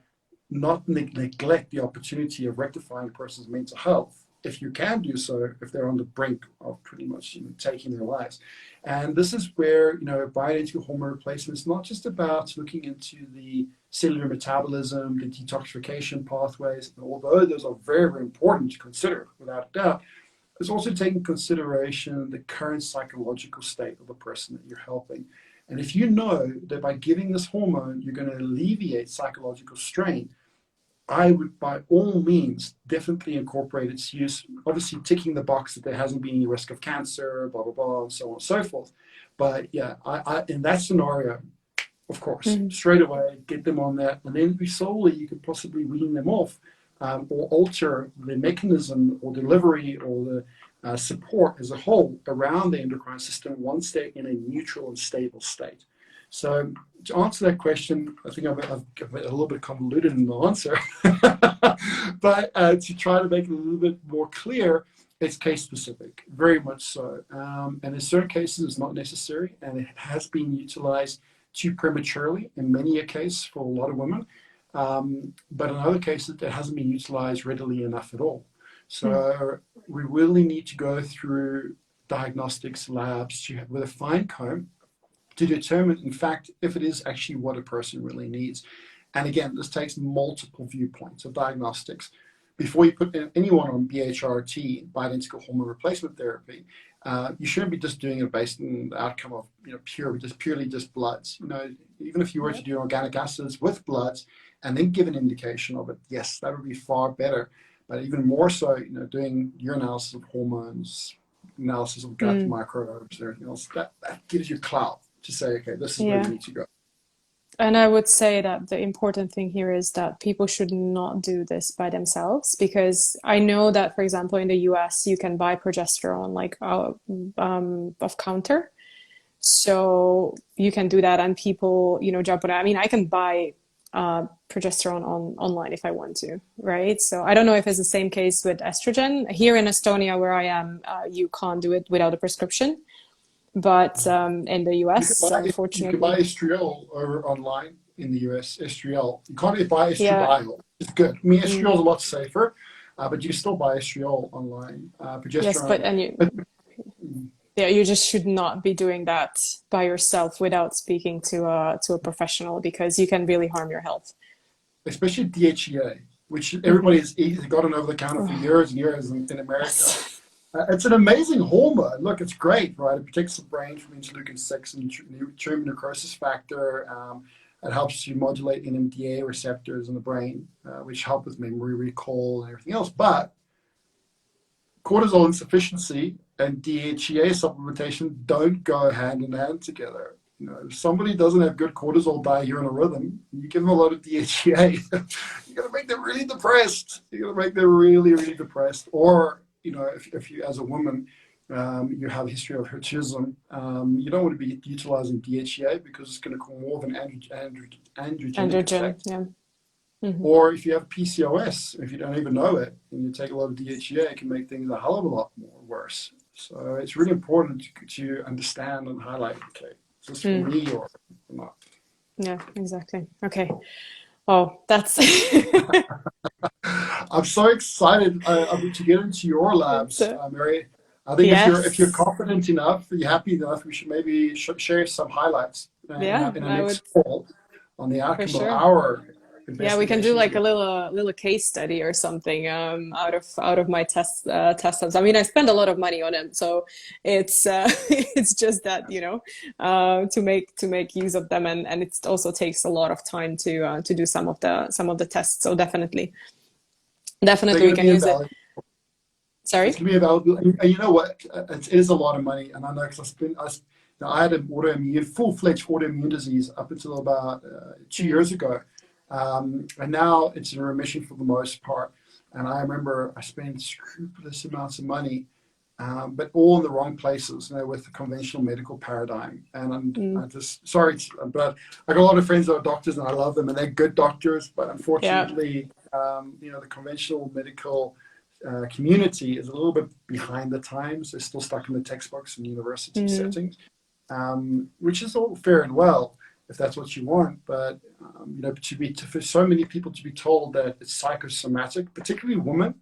S2: not neglect the opportunity of rectifying a person's mental health, if you can do so, if they're on the brink of pretty much taking their lives. And this is where bioidentical hormone replacement is not just about looking into the cellular metabolism, the detoxification pathways, although those are very, very important to consider without a doubt. It's also taking consideration the current psychological state of the person that you're helping. And if you know that by giving this hormone, you're going to alleviate psychological strain, I would by all means definitely incorporate its use, obviously ticking the box that there hasn't been any risk of cancer, blah, blah, blah, and so on and so forth. But yeah, in that scenario, of course,
S1: Mm-hmm.
S2: straight away, get them on that. And then slowly you could possibly wean them off, or alter the mechanism or delivery or the support as a whole around the endocrine system once they're in a neutral and stable state. So to answer that question, I think I've a little bit convoluted in the answer, but to try to make it a little bit more clear, it's case specific, very much so. And in certain cases, it's not necessary, and it has been utilized too prematurely in many a case for a lot of women. But in other cases, it hasn't been utilized readily enough at all. So we really need to go through diagnostics labs with a fine comb to determine, in fact, if it is actually what a person really needs. And again, this takes multiple viewpoints of diagnostics. Before you put anyone on BHRT, bioidentical hormone replacement therapy, you shouldn't be just doing it based on the outcome of purely just bloods. Even if you were to
S1: Yep.
S2: do organic acids with bloods and then give an indication of it, yes, that would be far better. But even more so, doing urinalysis of hormones, analysis of gut
S1: Mm.
S2: microbes, and everything else, that gives you clout to say, okay, this is where you
S1: Yeah.
S2: need to go.
S1: And I would say that the important thing here is that people should not do this by themselves, because I know that, for example, in the US, you can buy progesterone like off counter. So you can do that, and people, jump on it. I mean, I can buy progesterone online if I want to, right? So I don't know if it's the same case with estrogen. Here in Estonia, where I am, you can't do it without a prescription. But in the
S2: You can
S1: US,
S2: buy you can buy
S1: unfortunately,
S2: estriol over online in the US. Estriol. You can't buy
S1: yeah.
S2: estradiol. It's good. I mean,
S1: Mm.
S2: estriol is a lot safer, but you can still buy estriol online.
S1: Yes, but
S2: Progesterone.
S1: and
S2: But,
S1: yeah, you just should not be doing that by yourself without speaking to a professional, because you can really harm your health.
S2: especially DHEA, which
S1: Hmm.
S2: everybody's gotten over the counter for years and years in America.
S1: Yes.
S2: It's an amazing hormone. Look, it's great, right? It protects the brain from interleukin 6 and tumor necrosis factor. It helps you modulate NMDA receptors in the brain, which help with memory recall and everything else. But cortisol insufficiency and DHEA supplementation don't go hand in hand together. If somebody doesn't have good cortisol diurnal rhythm, you give them a lot of DHEA, you're going to make them really depressed. You're going to make them really, really depressed. Or, if you, as a woman, you have a history of hirsutism, you don't want to be utilizing DHEA because it's going to cause more of an androgenic
S1: Androgen,
S2: effect.
S1: yeah.
S2: Or if you have PCOS, if you don't even know it, and you take a lot of DHEA, it can make things a hell of a lot more worse. So it's really important to understand and highlight, okay, is this for me or not?
S1: Yeah, exactly. Okay. Oh, that's
S2: I'm so excited to get into your
S1: it's
S2: labs, Mary. I think if you're
S1: yes.
S2: confident enough, you're happy enough, we should maybe share some highlights
S1: Yeah,
S2: in our
S1: I
S2: next
S1: would
S2: call on the
S1: for
S2: outcome of
S1: sure.
S2: our
S1: Yeah, we can do
S2: investigation
S1: like a
S2: together.
S1: little case study or something out of my test subs. I mean, I spend a lot of money on them, so it's it's just that, you know, to make use of them, and it also takes a lot of time to do some of the tests. So
S2: They're
S1: definitely we
S2: going to
S1: can
S2: be
S1: use it.
S2: invaluable.
S1: Sorry?
S2: It's going to be available. And you know what? It is a lot of money. And I know because I had an full-fledged autoimmune disease up until about 2 years
S1: Mm,
S2: ago. And now it's in remission for the most part. And I remember I spent scrupulous amounts of money, but all in the wrong places, you know, with the conventional medical paradigm. I
S1: mm,
S2: just, sorry, but I got a lot of friends that are doctors and I love them and they're good doctors. But
S1: yeah.
S2: unfortunately, you know, the conventional medical community is a little bit behind the times. They're still stuck in the textbooks and university
S1: Mm,
S2: settings, which is all fair and well if that's what you want. But you know, for so many people to be told that it's psychosomatic, particularly women,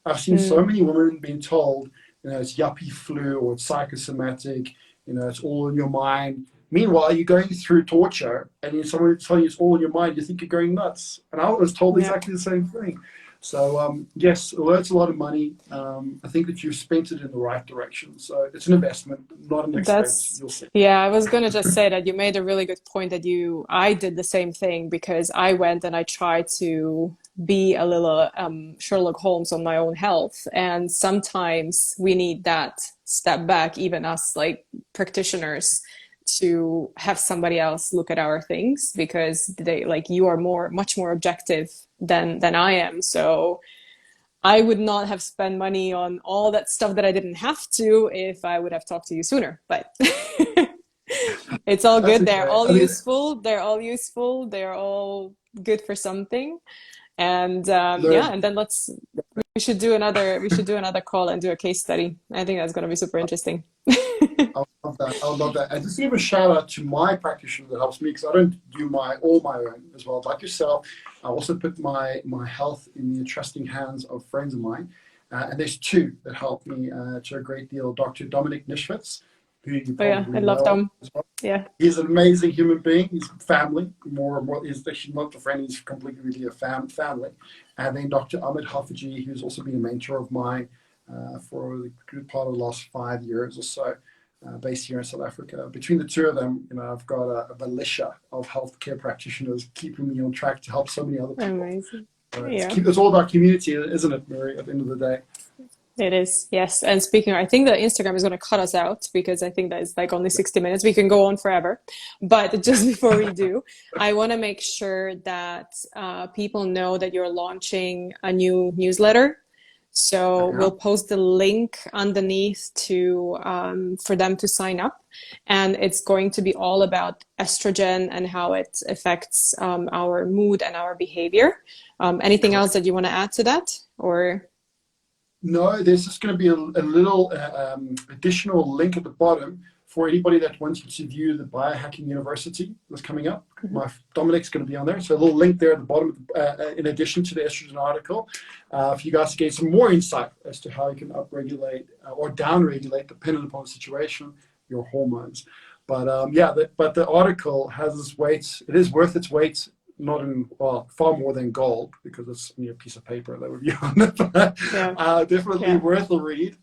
S2: I've seen so
S1: mm,
S2: many women being told, you know, it's yuppie flu or it's psychosomatic. You know, it's all in your mind. Meanwhile, you're going through torture, and someone telling you it's all in your mind. You think you're going nuts. And I was told
S1: yeah.
S2: exactly the same thing. So yes, although it's a lot of money, I think that you've spent it in the right direction. So it's an investment, not an expense.
S1: That's,
S2: You'll see.
S1: yeah, I was gonna just say that you made a really good point that I did the same thing because I went and I tried to be a little Sherlock Holmes on my own health. And sometimes we need that step back, even us like practitioners, to have somebody else look at our things because they like you are much more objective than I am. So I would not have spent money on all that stuff that I didn't have to if I would have talked to you sooner. But it's all
S2: That's
S1: good. They're
S2: okay.
S1: all
S2: I mean,
S1: useful. They're all useful. They're all good for something. And
S2: there's
S1: yeah, and then we should do another call and do a case study. I think that's going to be super interesting.
S2: I love that. I love that. And just give a shout out to my practitioner that helps me because I don't do all my own as well. Like yourself, I also put my health in the trusting hands of friends of mine. And there's two that help me to a great deal. Dr. Dominic Nishvitz, who you
S1: Oh yeah, I
S2: probably
S1: love
S2: know of
S1: them.
S2: as well.
S1: Yeah,
S2: He's an amazing human being. He's family, more and more. He's actually not a friend, he's completely really a family. And then Dr. Ahmed Hafaji, who's also been a mentor of mine for the good part of the last 5 years or so, based here in South Africa. Between the two of them, you know, I've got a militia of healthcare practitioners keeping me on track to help so many other people.
S1: amazing.
S2: It's,
S1: Yeah.
S2: it's all about community, isn't it, Mary, at the end of the day?
S1: It is, yes. And speaking, I think that Instagram is going to cut us out because I think that it's like only 60 minutes. We can go on forever. But just before we do, I want to make sure that people know that you're launching a new newsletter. So
S2: Yeah.
S1: we'll post the link underneath to for them to sign up. And it's going to be all about estrogen and how it affects our mood and our behavior. Anything else that you want to add to that? Or
S2: No, there's just going to be a little additional link at the bottom for anybody that wants to view the Biohacking University that's coming up. Dominic's going to be on there. So a little link there at the bottom, in addition to the estrogen article, for you guys to get some more insight as to how you can upregulate or downregulate, depending upon the situation, your hormones. But but the article has its weight. It is worth its weight, not in, well, far more than gold because it's only a piece of paper that would be on it. But,
S1: yeah,
S2: definitely
S1: yeah.
S2: worth a read.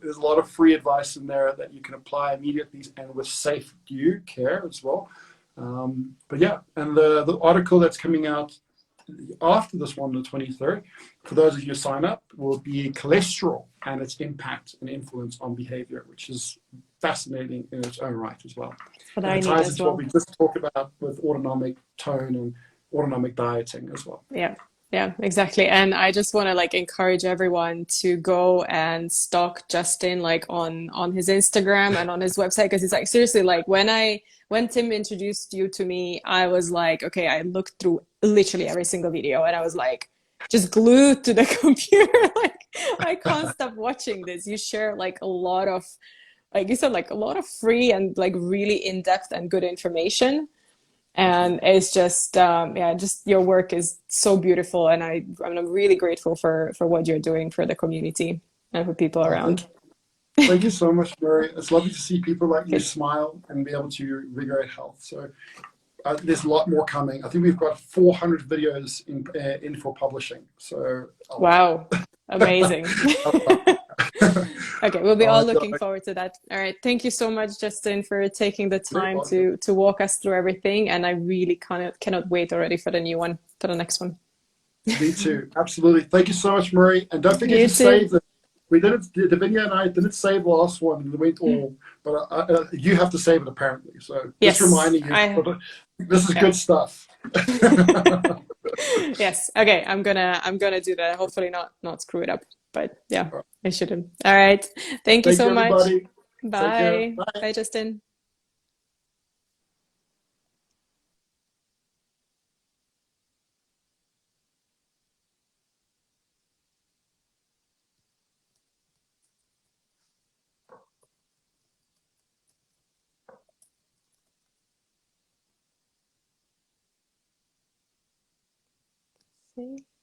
S2: There's a lot of free advice in there that you can apply immediately and with safe due care as well. But yeah, and the article that's coming out after this one, the 23rd, for those of you who sign up, will be cholesterol and its impact and influence on behavior, which is fascinating in its own right as well.
S1: What
S2: And
S1: I
S2: it
S1: need
S2: ties
S1: as
S2: into what
S1: well.
S2: we just talked about with autonomic tone and autonomic dieting as well.
S1: Yeah. Yeah, exactly. And I just want to like encourage everyone to go and stalk Justin like on his Instagram and on his website because it's like seriously like when Tim introduced you to me, I was like, okay, I looked through literally every single video, and I was like just glued to the computer. Like I can't stop watching this. You share like a lot of, like you said, like a lot of free and like really in-depth and good information.
S2: Thank you.
S1: And it's just yeah, just your work is so beautiful, and I'm really grateful for what you're doing for the community and for people
S2: Oh,
S1: around.
S2: thank you so much, Mary. It's lovely to see people like you
S1: Good.
S2: smile and be able to reinvigorate health. So there's a lot more coming. I think we've got 400 videos in for publishing. So a lot.
S1: Wow. Amazing.
S2: A lot.
S1: Okay, we'll be
S2: All
S1: all
S2: right,
S1: looking forward to that. All right. Thank you so much, Justin, for taking the
S2: very
S1: time
S2: welcome.
S1: to walk us through everything. And I really cannot wait already for the new one, for the next one.
S2: Me too. Absolutely. Thank you so much, Murray. And don't forget
S1: You
S2: to
S1: too.
S2: save the. We didn't. The video and I didn't save the last one. We went all, but you have to save it apparently. So just
S1: Yes,
S2: reminding you,
S1: I
S2: this is
S1: yeah.
S2: good stuff.
S1: Yes. Okay, I'm gonna do that. Hopefully not screw it up. But yeah, I shouldn't. All right. Thank you
S2: Thank
S1: so
S2: you,
S1: much.
S2: everybody. Take care.
S1: Bye.
S2: Bye.
S1: Bye, Justin. See?